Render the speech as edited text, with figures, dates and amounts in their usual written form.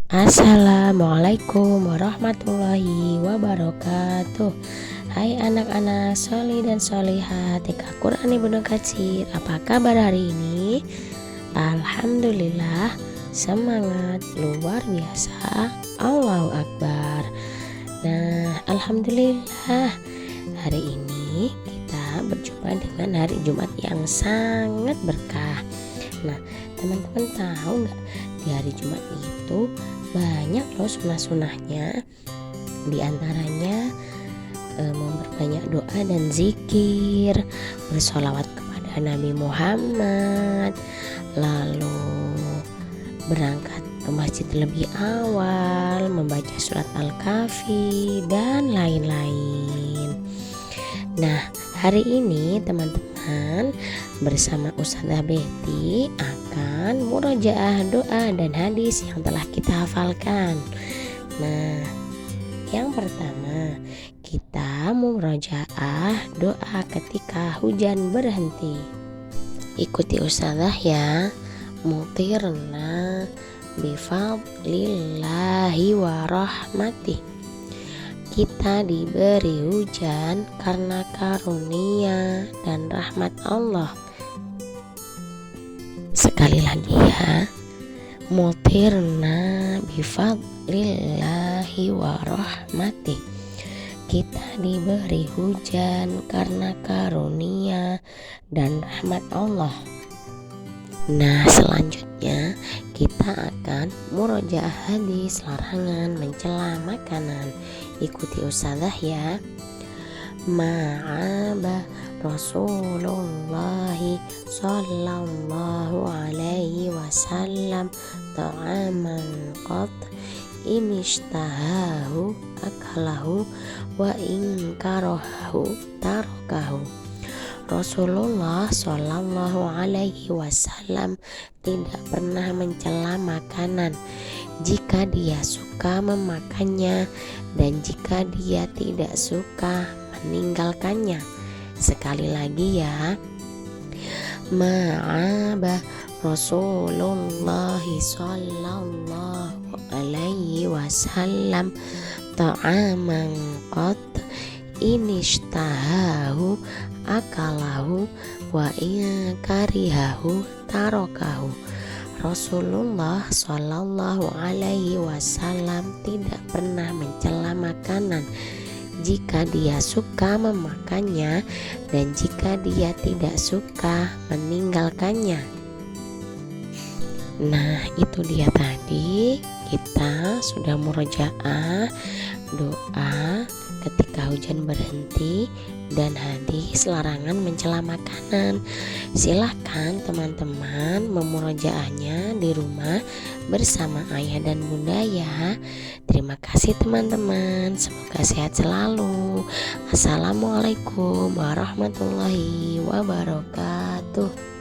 Assalamualaikum warahmatullahi wabarakatuh. Hai anak-anak sholih dan sholihah TK Quran Ibnu Katsir, apa kabar hari ini? Alhamdulillah, semangat luar biasa. Allahu Akbar. Nah, alhamdulillah, hari ini kita berjumpa dengan hari Jumat yang sangat berkah. Nah, teman-teman tahu nggak, di hari Jumat itu banyak loh sunah-sunahnya. Di antaranya memperbanyak doa dan zikir, bersolawat kepada Nabi Muhammad, lalu berangkat ke masjid lebih awal, membaca surat Al-Kahfi, dan lain-lain. Nah, hari ini teman-teman bersama Ustazah Betty akan murojaah doa dan hadis yang telah kita hafalkan. Nah, yang pertama kita murojaah doa ketika hujan berhenti. Ikuti Ustazah ya. Mutirna bifadlillahi wa rahmatih. Kita diberi hujan karena karunia dan rahmat Allah. Sekali lagi ya. Mutirna bifadlillahi wa rahmatih. Kita diberi hujan karena karunia dan rahmat Allah. Nah, selanjutnya kita akan murojaah hadis larangan mencela makanan. Ikuti Ustazah ya. Ma'aba Rasulullahi sallallahu alaihi wasallam ta'aman qat imishtahahu akalahu wa inkarahu tarakahu. Rasulullah sallallahu alaihi wasallam tidak pernah mencela makanan jika dia suka memakannya dan jika dia tidak suka meninggalkannya. Sekali lagi ya. Ma'aba Rasulullah sallallahu alaihi wasallam ta'aman qat inishtahahu akalahu wa in karihahu tarakahu. Rasulullah sallallahu alaihi wasallam tidak pernah mencela makanan jika dia suka memakannya dan jika dia tidak suka meninggalkannya. Nah, itu dia tadi kita sudah murojaah doa ketika hujan berhenti dan hadis larangan mencela makanan. Silahkan teman-teman memurojaahnya di rumah bersama ayah dan bunda ya. Terima kasih teman-teman, semoga sehat selalu. Assalamualaikum warahmatullahi wabarakatuh.